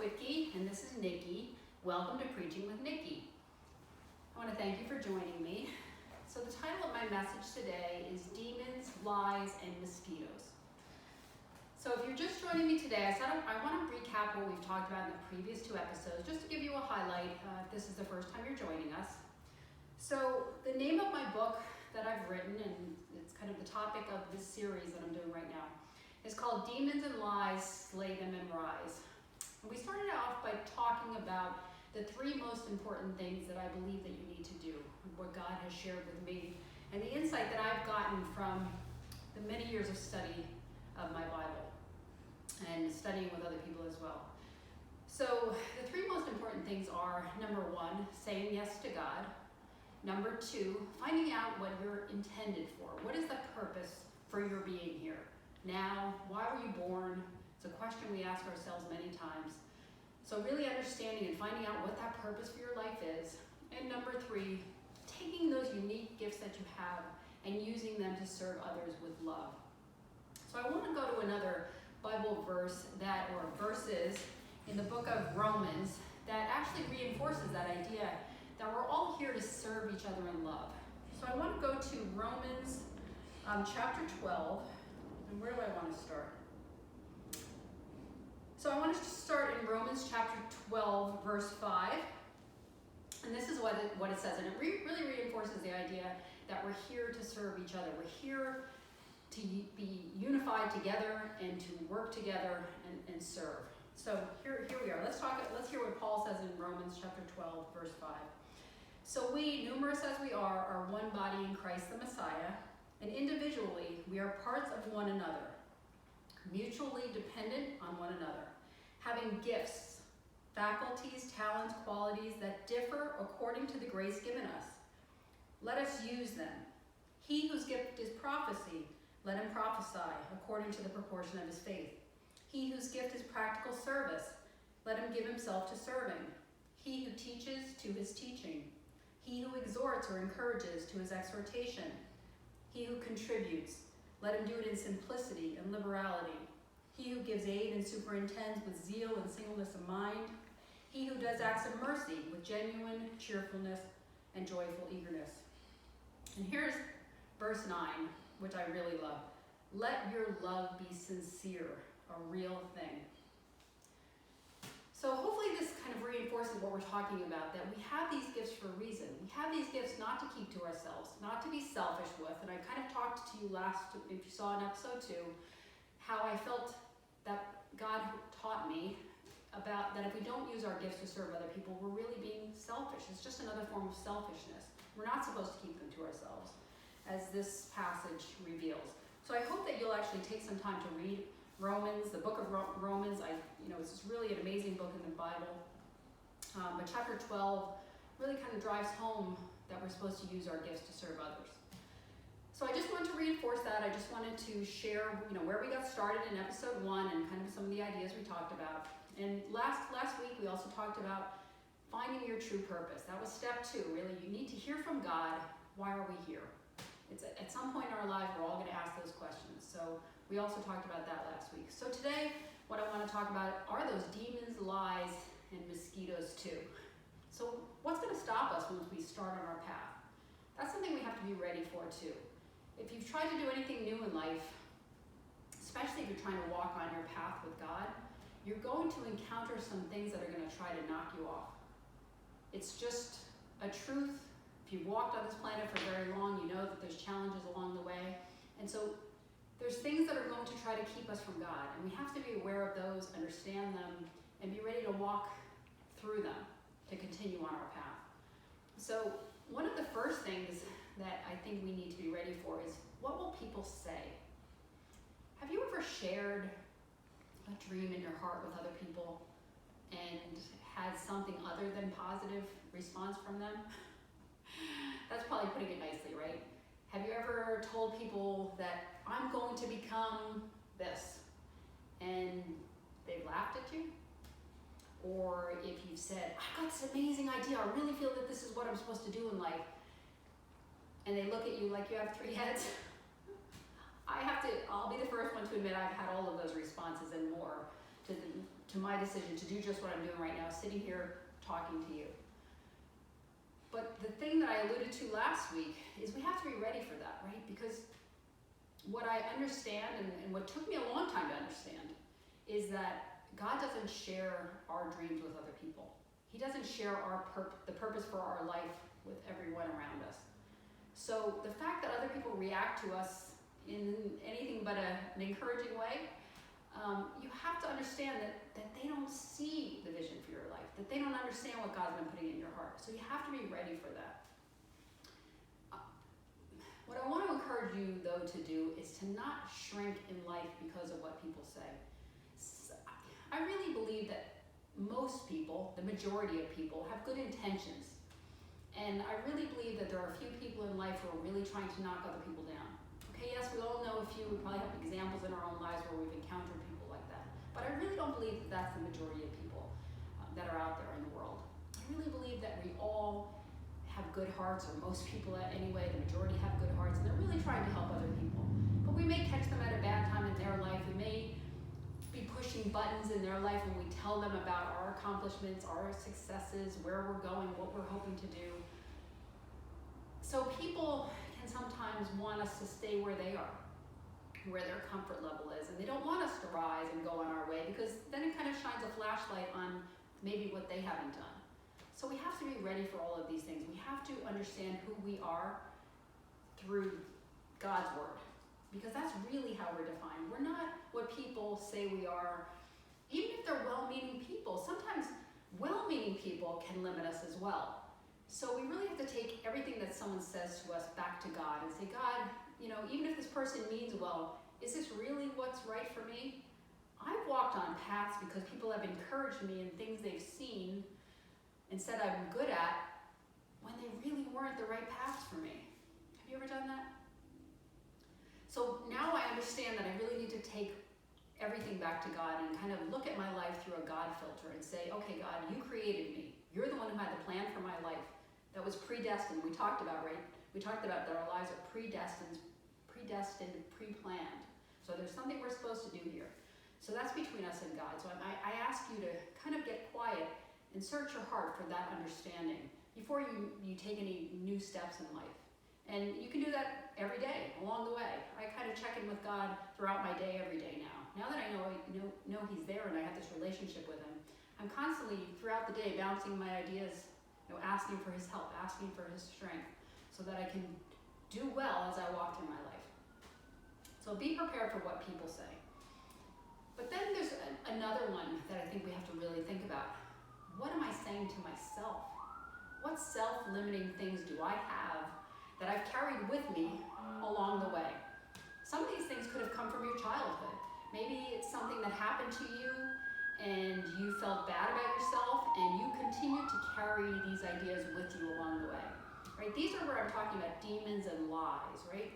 Whitkey, and this is Nikki. Welcome to Preaching with Nikki. I want to thank you for joining me. So the title of my message today is Demons, Lies, and Mosquitoes. So if you're just joining me today, I want to recap what we've talked about in the previous two episodes, just to give you a highlight if this is the first time you're joining us. So the name of my book that I've written, and it's kind of the topic of this series that I'm doing right now, is called Demons and Lies, Slay Them and Rise. And we started off by talking about the three most important things that I believe that you need to do, what God has shared with me, and the insight that I've gotten from the many years of study of my Bible and studying with other people as well. So the three most important things are, number one, saying yes to God. Number two, finding out what you're intended for. What is the purpose for your being here? Now, why were you born? It's a question we ask ourselves many times. So really understanding and finding out what that purpose for your life is. And number three, taking those unique gifts that you have and using them to serve others with love. So I want to go to another Bible verse or verses in the book of Romans that actually reinforces that idea that we're all here to serve each other in love. So I want to go to Romans chapter 12. And where do I want to start? So I want to start in Romans chapter 12, verse 5. And this is what it says. And it really reinforces the idea that we're here to serve each other. We're here to be unified together and to work together and serve. So here we are. Let's hear what Paul says in Romans chapter 12, verse 5. So we, numerous as we are one body in Christ the Messiah, and individually we are parts of one another, mutually dependent on one another, having gifts, faculties, talents, qualities that differ according to the grace given us. Let us use them. He whose gift is prophecy, let him prophesy according to the proportion of his faith. He whose gift is practical service, let him give himself to serving. He who teaches, to his teaching. He who exhorts or encourages, to his exhortation. He who contributes, let him do it in simplicity and liberality. He who gives aid and superintends with zeal and singleness of mind. He who does acts of mercy with genuine cheerfulness and joyful eagerness. And here's verse 9, which I really love. Let your love be sincere, a real thing. So hopefully this kind of reinforces what we're talking about, that we have these gifts for a reason. We have these gifts not to keep to ourselves, not to be selfish with. And I kind of talked to you if you saw in episode 2, how I felt that God taught me about that if we don't use our gifts to serve other people, we're really being selfish. It's just another form of selfishness. We're not supposed to keep them to ourselves, as this passage reveals. So I hope that you'll actually take some time to read Romans, the book of Romans. It's just really an amazing book in the Bible. But chapter 12 really kind of drives home that we're supposed to use our gifts to serve others. So I just wanted to reinforce that. I just wanted to share, where we got started in episode 1 and kind of some of the ideas we talked about. And last week we also talked about finding your true purpose. That was step 2. Really, you need to hear from God. Why are we here? It's at some point in our lives we're all going to ask those questions. So we also talked about that last week. So today, what I want to talk about are those demons, lies, and mosquitoes too. So what's going to stop us once we start on our path? That's something we have to be ready for too. If you've tried to do anything new in life, especially if you're trying to walk on your path with God, you're going to encounter some things that are going to try to knock you off. It's just a truth. If you've walked on this planet for very long, you know that there's challenges along the way. And so there's things that are going to try to keep us from God, and we have to be aware of those, understand them, and be ready to walk through them to continue on our path. So one of the first things that I think we need to be ready for is, what will people say? Have you ever shared a dream in your heart with other people and had something other than positive response from them? That's probably putting it nicely, right? Have you ever told people that I'm going to become this, and they've laughed at you? Or if you've said, I've got this amazing idea, I really feel that this is what I'm supposed to do in life, and they look at you like you have 3 heads? I'll be the first one to admit I've had all of those responses and more. to my decision to do just what I'm doing right now, sitting here talking to you. But the thing that I alluded to last week is we have to be ready for that, right? Because what I understand, and what took me a long time to understand, is that God doesn't share our dreams with other people. He doesn't share the purpose for our life with everyone around us. So the fact that other people react to us in anything but an encouraging way, you have to understand that they don't see the vision for your life, that they don't understand what God's been putting in your heart. So you have to be ready for that. What I want to encourage you, though, to do is to not shrink in life because of what people say. I really believe that most people, the majority of people, have good intentions. And I really believe that there are a few people in life who are really trying to knock other people down. Okay, yes, we all know a few. We probably have examples in our own lives where we've encountered people like that. But I really don't believe that that's the majority of people that are out there in the world. I really believe that we all have good hearts, or most people anyway, the majority have good hearts, and they're really trying to help other people. But we may catch them at a bad time in their life. We may be pushing buttons in their life when we tell them about our accomplishments, our successes, where we're going, what we're hoping to do. So people can sometimes want us to stay where they are, where their comfort level is, and they don't want us to rise and go on our way, because then it kind of shines a flashlight on maybe what they haven't done. So we have to be ready for all of these things. We have to understand who we are through God's word, because that's really how we're defined. We're not what people say we are, even if they're well-meaning people. Sometimes well-meaning people can limit us as well. So we really have to take everything that someone says to us back to God and say, God, even if this person means well, is this really what's right for me? I've walked on paths because people have encouraged me in things they've seen and said I'm good at, when they really weren't the right paths for me. Have you ever done that? So now I understand that I really need to take everything back to God and kind of look at my life through a God filter and say, okay, God, you created me. You're the one who had the plan for my life that was predestined. We talked about, right? We talked about that our lives are predestined, pre-planned. So there's something we're supposed to do here. So that's between us and God. So I ask you to kind of get quiet and search your heart for that understanding before you take any new steps in life. And you can do that every day along the way. I kind of check in with God throughout my day every day now. Now that I know He's there and I have this relationship with Him, I'm constantly throughout the day bouncing my ideas, asking for His help, asking for His strength, so that I can do well as I walk through my life. So be prepared for what people say. But then there's another one that I think we have to really think about. What am I saying to myself? What self-limiting things do I have that I've carried with me along the way? Some of these things could have come from your childhood. Maybe it's something that happened to you and you felt bad about yourself and you continue to carry these ideas with you along the way, right? These are where I'm talking about demons and lies, right?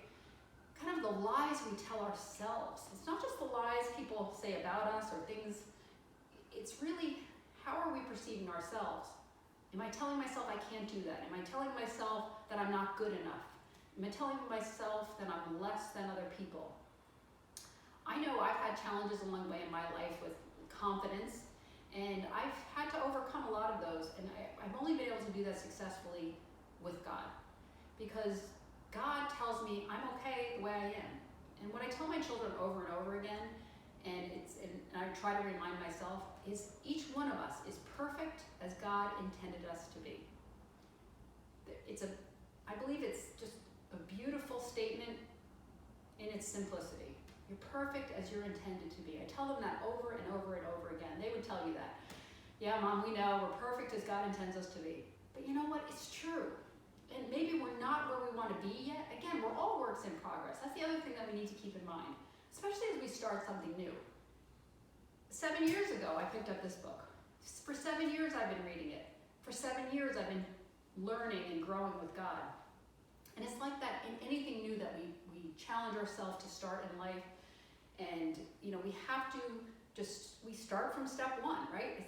Kind of the lies we tell ourselves. It's not just the lies people say about us or things. It's really, how are we perceiving ourselves? Am I telling myself I can't do that? Am I telling myself that I'm not good enough? Am I telling myself that I'm less than other people? I know I've had challenges along the way in my life with confidence, and I've had to overcome a lot of those, and I've only been able to do that successfully with God, because God tells me I'm okay the way I am. And what I tell my children over and over again, and I try to remind myself, is each one of us is perfect as God intended us to be. I believe it's just a beautiful statement in its simplicity. You're perfect as you're intended to be. I tell them that over and over and over again. They would tell you that. Yeah, Mom, we know we're perfect as God intends us to be. But you know what? It's true. And maybe we're not where we want to be yet. Again, we're all works in progress. That's the other thing that we need to keep in mind, especially as we start something new. 7 years ago, I picked up this book. For 7 years, I've been reading it. For 7 years, I've been learning and growing with God. And it's like that in anything new that we challenge ourselves to start in life. And, we have to we start from step one, right?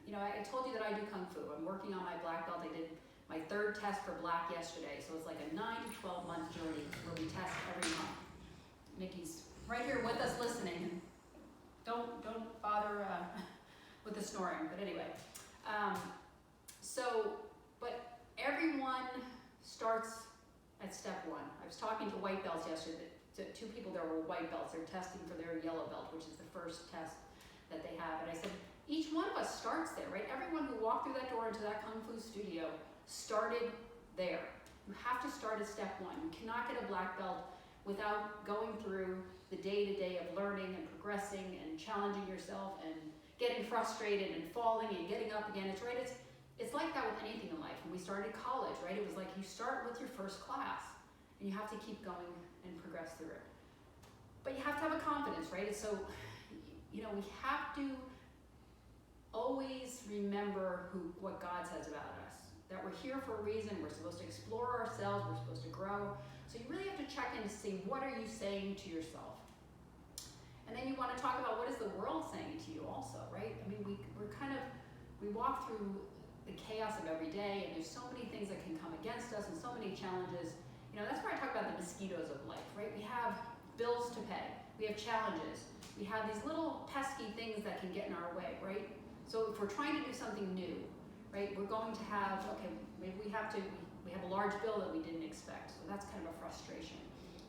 I told you that I do Kung Fu. I'm working on my black belt. I did my 3rd test for black yesterday. So it's like a 9 to 12 month journey where we test every month. Nikki's right here with us listening. Don't bother better with the snoring, but anyway. But everyone starts at step one. I was talking to white belts yesterday, to two people that were white belts. They're testing for their yellow belt, which is the first test that they have. And I said, each one of us starts there, right? Everyone who walked through that door into that Kung Fu studio started there. You have to start at step one. You cannot get a black belt without going through the day-to-day of learning and progressing and challenging yourself and getting frustrated and falling and getting up again. It's like that with anything in life. When we started college, right? It was like you start with your first class and you have to keep going and progress through it. But you have to have a confidence, right? And so, we have to always remember what God says about us. That we're here for a reason. We're supposed to explore ourselves. We're supposed to grow. So you really have to check in to see, what are you saying to yourself? And then you want to talk about, what is the world saying to you also, right? I mean, we walk through the chaos of every day, and there's so many things that can come against us and so many challenges. That's where I talk about the mosquitoes of life, right? We have bills to pay. We have challenges. We have these little pesky things that can get in our way, right? So if we're trying to do something new, right, we're going to have, maybe we have a large bill that we didn't expect. So that's kind of a frustration.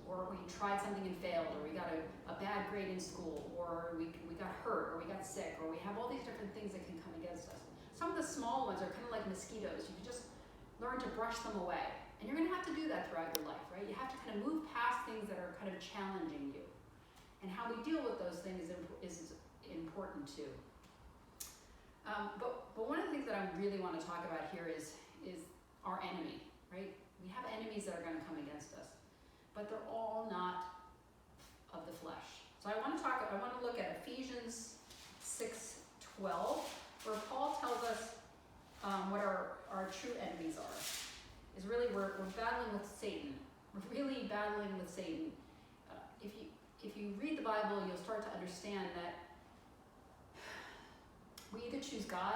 Or we tried something and failed, or we got a bad grade in school, or we got hurt, or we got sick, or we have all these different things that can come against us. Some of the small ones are kind of like mosquitoes. You can just learn to brush them away. And you're going to have to do that throughout your life, right? You have to kind of move past things that are kind of challenging you. And how we deal with those things is important too. But one of the things that I really want to talk about here is our enemy, right? We have enemies that are going to come against us, but they're all not of the flesh. So I want to look at Ephesians 6:12, where Paul tells us what our true enemies are. Is really we're battling with Satan. We're really battling with Satan. If you read the Bible, you'll start to understand that we either choose God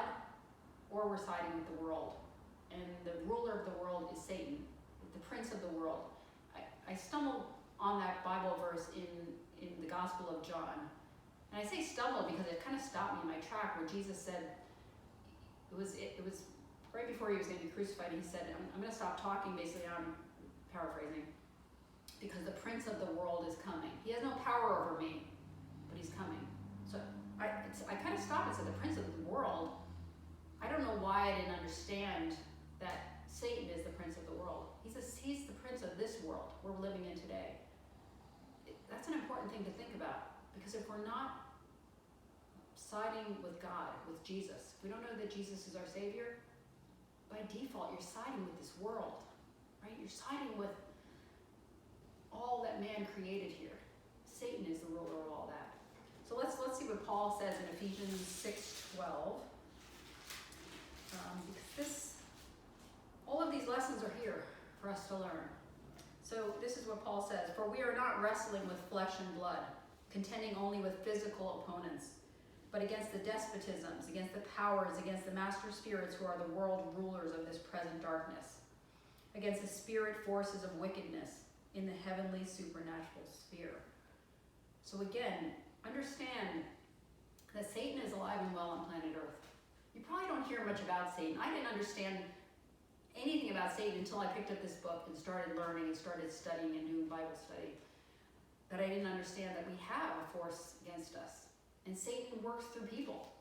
or we're siding with the world. And the ruler of the world is Satan, the prince of the world. I stumbled on that Bible verse in the Gospel of John. And I say stumble because it kind of stopped me in my track, where Jesus said, it was right before he was going to be crucified, he said, I'm going to stop talking, basically, I'm paraphrasing, because the prince of the world is coming. He has no power over me, but he's coming. So I kind of stopped and said, the prince of the world. I don't know why I didn't understand that Satan is the prince of the world. He's the prince of this world we're living in today. That's an important thing to think about, because if we're not siding with God, with Jesus, if we don't know that Jesus is our Savior, by default you're siding with this world, right? You're siding with all that man created here. Satan is the ruler of all that. So let's see what Paul says in Ephesians 6:12. Because all of these lessons are here for us to learn. So this is what Paul says: "For we are not wrestling with flesh and blood, contending only with physical opponents, but against the despotisms, against the powers, against the master spirits who are the world rulers of this present darkness, against the spirit forces of wickedness in the heavenly supernatural sphere." So again, understand that Satan is alive and well on planet Earth. You probably don't hear much about Satan. I didn't understand anything about Satan until I picked up this book and started learning and started studying and doing Bible study. That I didn't understand that we have a force against us. And Satan works through people.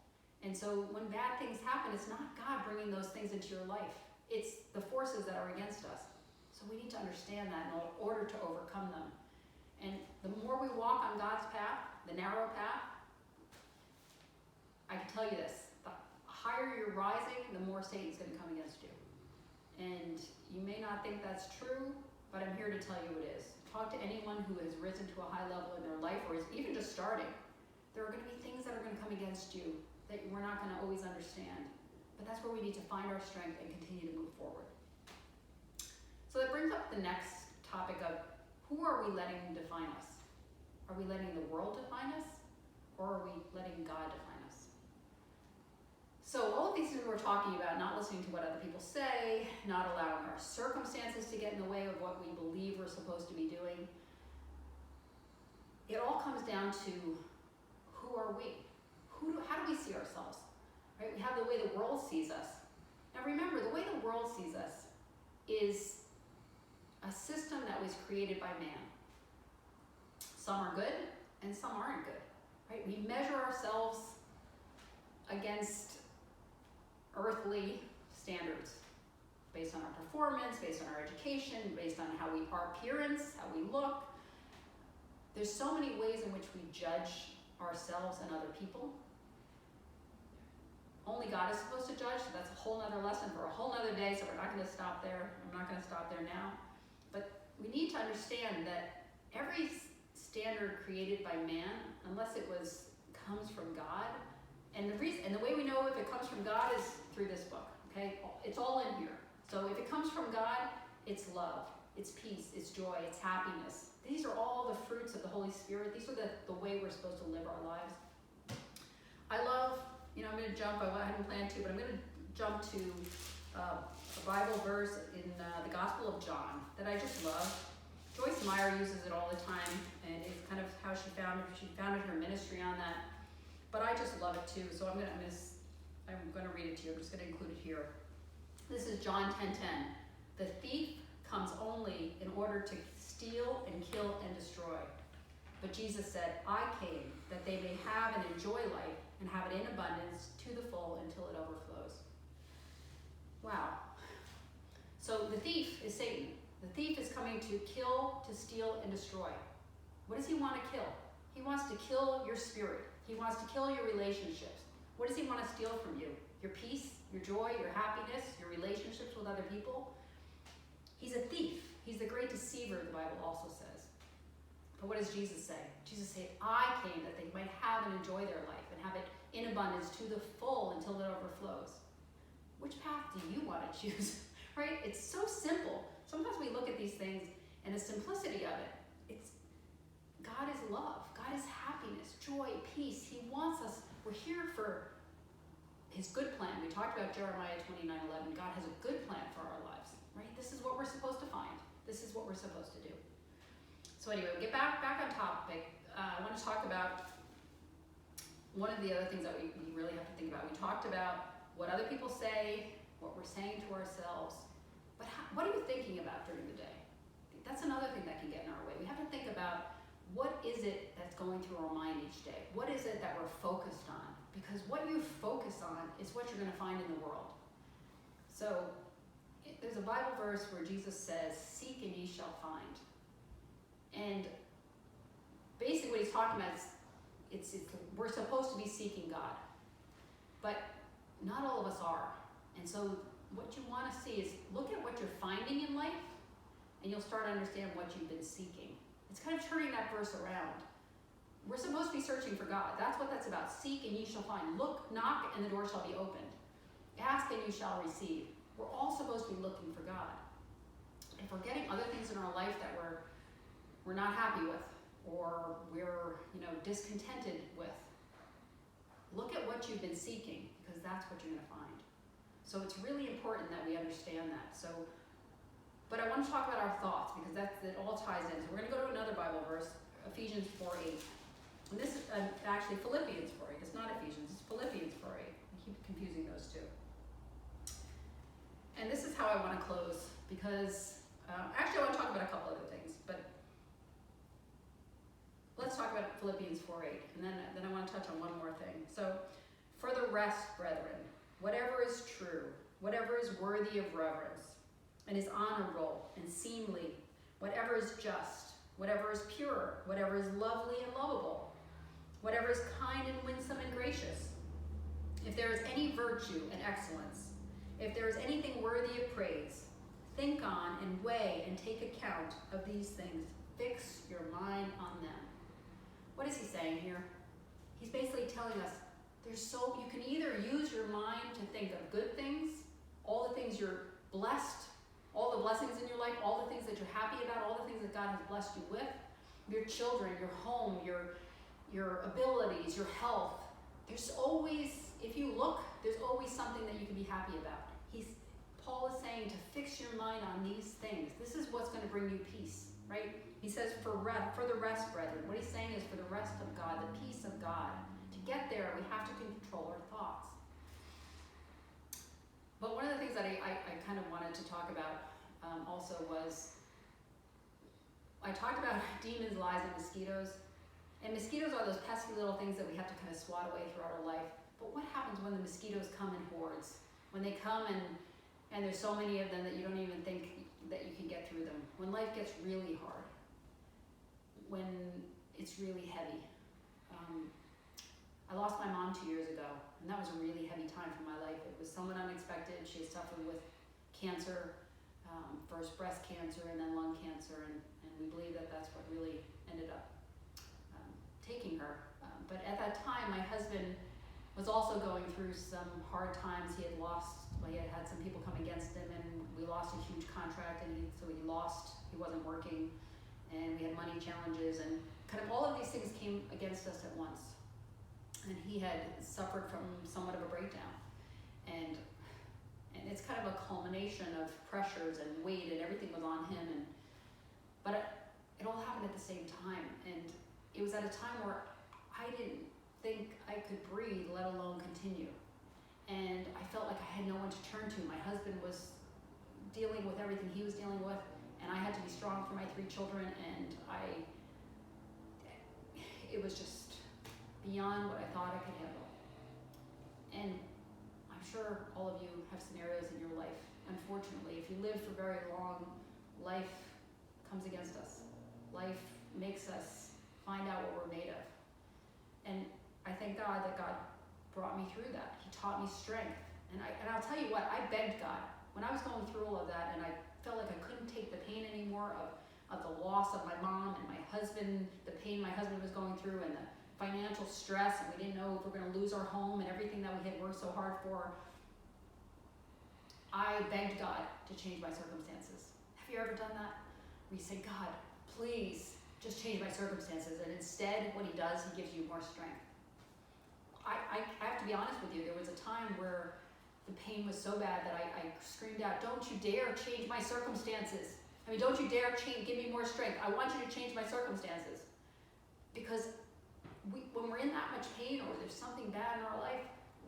And so when bad things happen, it's not God bringing those things into your life. It's the forces that are against us. So we need to understand that in order to overcome them. And the more we walk on God's path, the narrow path, I can tell you this: the higher you're rising, the more Satan's going to come against you. And you may not think that's true, but I'm here to tell you it is. Talk to anyone who has risen to a high level in their life, or is even just starting. There are going to be things that are going to come against you that we're not going to always understand. But that's where we need to find our strength and continue to move forward. So that brings up the next topic of, who are we letting define us? Are we letting the world define us? Or are we letting God define us? So all of these things we're talking about, not listening to what other people say, not allowing our circumstances to get in the way of what we believe we're supposed to be doing, it all comes down to, who are we? how do we see ourselves? Right? We have the way the world sees us. Now remember, the way the world sees us is a system that was created by man. Some are good and some aren't good. Right? We measure ourselves against earthly standards based on our performance, based on our education, based on our appearance, how we look. There's so many ways in which we judge ourselves and other people. Only God is supposed to judge, so that's a whole nother lesson for a whole nother day, so we're not going to stop there. I'm not going to stop there now. But we need to understand that every standard created by man, unless it comes from God, and the way we know if it comes from God is through this book, okay? It's all in here. So if it comes from God, it's love, it's peace, it's joy, it's happiness. These are all the fruits of the Holy Spirit. These are the way we're supposed to live our lives. I love, I'm going to jump, I hadn't planned to, but I'm going to jump to a Bible verse in the Gospel of John that I just love. Joyce Meyer uses it all the time, and it's kind of how she founded her ministry on that. But I just love it too, so I'm going to read it to you. I'm just going to include it here. This is John 10:10. The thief comes only in order to steal and kill and destroy. But Jesus said, I came that they may have and enjoy life and have it in abundance to the full until it overflows. Wow. So the thief is Satan. The thief is coming to kill, to steal, and destroy. What does he want to kill? He wants to kill your spirit. He wants to kill your relationships. What does he want to steal from you? Your peace, your joy, your happiness, your relationships with other people? He's a thief. He's the great deceiver, the Bible also says. But what does Jesus say? Jesus said, I came that they might have and enjoy their life and have it in abundance to the full until it overflows. Which path do you want to choose? Right? It's so simple. Sometimes we look at these things and the simplicity of it. God is love. God is happiness, joy, peace. He wants us. We're here for his good plan. We talked about Jeremiah 29:11. God has a good plan for our lives. Right? This is what we're supposed to find. This is what we're supposed to do. So anyway, we get back on topic. I want to talk about one of the other things that we really have to think about. We talked about what other people say, what we're saying to ourselves. But what are you thinking about during the day? That's another thing that can get in our way. We have to think about what is it that's going through our mind each day? What is it that we're focused on? Because what you focus on is what you're going to find in the world. So there's a Bible verse where Jesus says, seek and ye shall find. And basically what he's talking about is we're supposed to be seeking God. But not all of us are. And so what you want to see is look at what you're finding in life, and you'll start to understand what you've been seeking. It's kind of turning that verse around. We're supposed to be searching for God. That's what that's about. Seek and ye shall find. Look, knock, and the door shall be opened. Ask and you shall receive. We're all supposed to be looking for God. If we're getting other things in our life that we're not happy with, or we're discontented with, look at what you've been seeking, because that's what you're going to find. So it's really important that we understand that. But I want to talk about our thoughts, because it all ties in. So we're going to go to another Bible verse, Ephesians 4:8. And this is actually Philippians 4:8. It's not Ephesians, it's Philippians 4:8. I keep confusing those two. And this is how I want to close, because actually I want to talk about a couple other things, but let's talk about Philippians 4:8, and then I want to touch on one more thing. So, for the rest, brethren, whatever is true, whatever is worthy of reverence, and is honorable and seemly, whatever is just, whatever is pure, whatever is lovely and lovable, whatever is kind and winsome and gracious, if there is any virtue and excellence, if there is anything worthy of praise, think on and weigh and take account of these things. Fix your mind on them. What is he saying here? He's basically telling us you can either use your mind to think of good things, all the things you're blessed, all the blessings in your life, all the things that you're happy about, all the things that God has blessed you with, your children, your home, your abilities, your health. There's always, if you look, there's always something that you can be happy about. Paul is saying to fix your mind on these things. This is what's going to bring you peace, right? He says for the rest, brethren. What he's saying is for the rest of God, the peace of God, to To get there, we have to control our thoughts. But one of the things that I kind of wanted to talk about also was, I talked about demons, lies, and mosquitoes. And mosquitoes are those pesky little things that we have to kind of swat away throughout our life. But what happens when the mosquitoes come in hordes? When they come and there's so many of them that you don't even think that you can get through them. When life gets really hard. When it's really heavy. I lost my mom 2 years ago, and that was a really heavy time for my life. It was somewhat unexpected. She had suffered with cancer, first breast cancer and then lung cancer, and we believe that that's what really ended up taking her. But at that time, my husband was also going through some hard times. He had had some people come against him, and we lost a huge contract, and so he wasn't working, and we had money challenges, and kind of all of these things came against us at once. And he had suffered from somewhat of a breakdown. And it's kind of a culmination of pressures and weight, and everything was on him. But it all happened at the same time. And it was at a time where I didn't think I could breathe, let alone continue. And I felt like I had no one to turn to. My husband was dealing with everything he was dealing with, and I had to be strong for my 3 children, and it was just beyond what I thought I could handle. And I'm sure all of you have scenarios in your life. Unfortunately, if you live for very long, life comes against us. Life makes us find out what we're made of. And I thank God that God brought me through that. He taught me strength. And I'll tell you what, I begged God. When I was going through all of that, and I felt like I couldn't take the pain anymore of the loss of my mom and my husband, the pain my husband was going through, and the financial stress, and we didn't know if we were going to lose our home and everything that we had worked so hard for. I begged God to change my circumstances. Have you ever done that? Where you say, God, please just change my circumstances. And instead, what he does, he gives you more strength. I have to be honest with you. There was a time where the pain was so bad that I screamed out, don't you dare change my circumstances. Don't you dare give me more strength. I want you to change my circumstances. Because when we're in that much pain, or there's something bad in our life,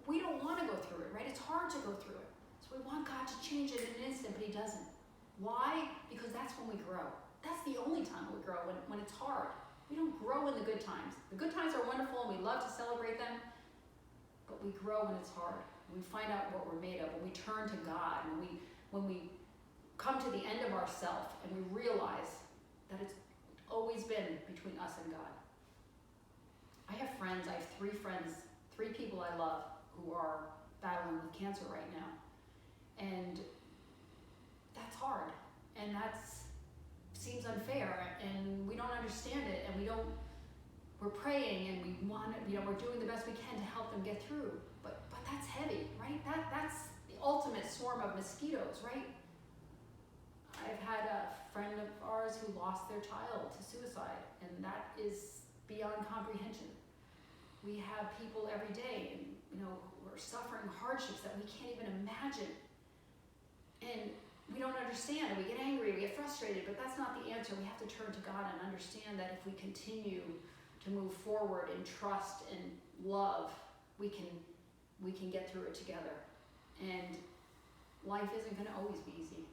we don't want to go through it, right? It's hard to go through it. So we want God to change it in an instant, but he doesn't. Why? Because that's when we grow. That's the only time we grow, when it's hard. We don't grow in the good times. The good times are wonderful, and we love to celebrate them, but we grow when it's hard. When we find out what we're made of, when we turn to God, when we come to the end of ourselves, and we realize that it's always been between us and God. I have friends, I have 3 friends, 3 people I love who are battling with cancer right now. And that's hard. And that seems unfair, and we don't understand it, and we're praying, and we want it, we're doing the best we can to help them get through. But that's heavy, right? That's the ultimate swarm of mosquitoes, right? I've had a friend of ours who lost their child to suicide, and that is beyond comprehension. We have people every day, who are suffering hardships that we can't even imagine. And we don't understand, and we get angry, we get frustrated, but that's not the answer. We have to turn to God and understand that if we continue to move forward in trust and love, we can get through it together. And life isn't going to always be easy.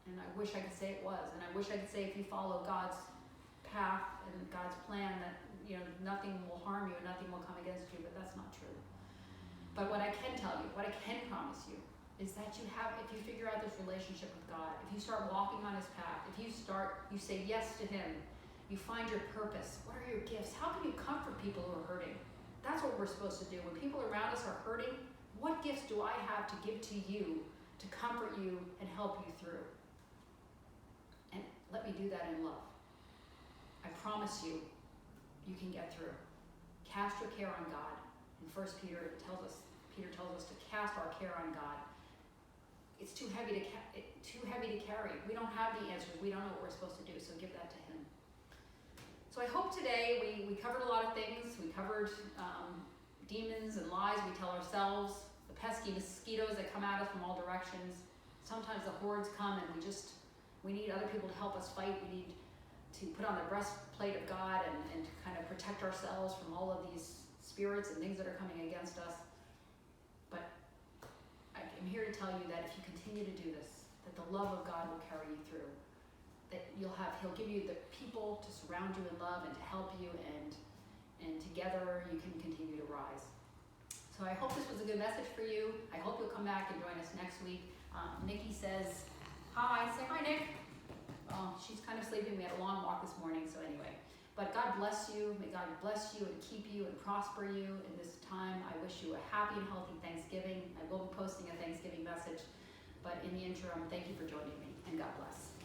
And I wish I could say it was. And I wish I could say if you follow God's path and God's plan, that nothing will harm you, nothing will come against you, but that's not true. But what I can tell you, what I can promise you, is that if you figure out this relationship with God, if you start walking on his path, if you say yes to him, you find your purpose. What are your gifts? How can you comfort people who are hurting? That's what we're supposed to do. When people around us are hurting, what gifts do I have to give to you to comfort you and help you through? And let me do that in love. I promise you, you can get through. Cast your care on God. In 1 Peter tells us to cast our care on God. It's too heavy to carry. We don't have the answers. We don't know what we're supposed to do, so give that to him. So I hope today we covered a lot of things. We covered demons and lies we tell ourselves, the pesky mosquitoes that come at us from all directions. Sometimes the hordes come, and we need other people to help us fight. We need to put on the breastplate of God and to kind of protect ourselves from all of these spirits and things that are coming against us. But I'm here to tell you that if you continue to do this, that the love of God will carry you through. That he'll give you the people to surround you in love and to help you, and together you can continue to rise. So I hope this was a good message for you. I hope you'll come back and join us next week. Nikki says hi. Say hi, Nick. She's kind of sleeping. We had a long walk this morning, so anyway. But God bless you. May God bless you and keep you and prosper you in this time. I wish you a happy and healthy Thanksgiving. I will be posting a Thanksgiving message. But in the interim, thank you for joining me, and God bless.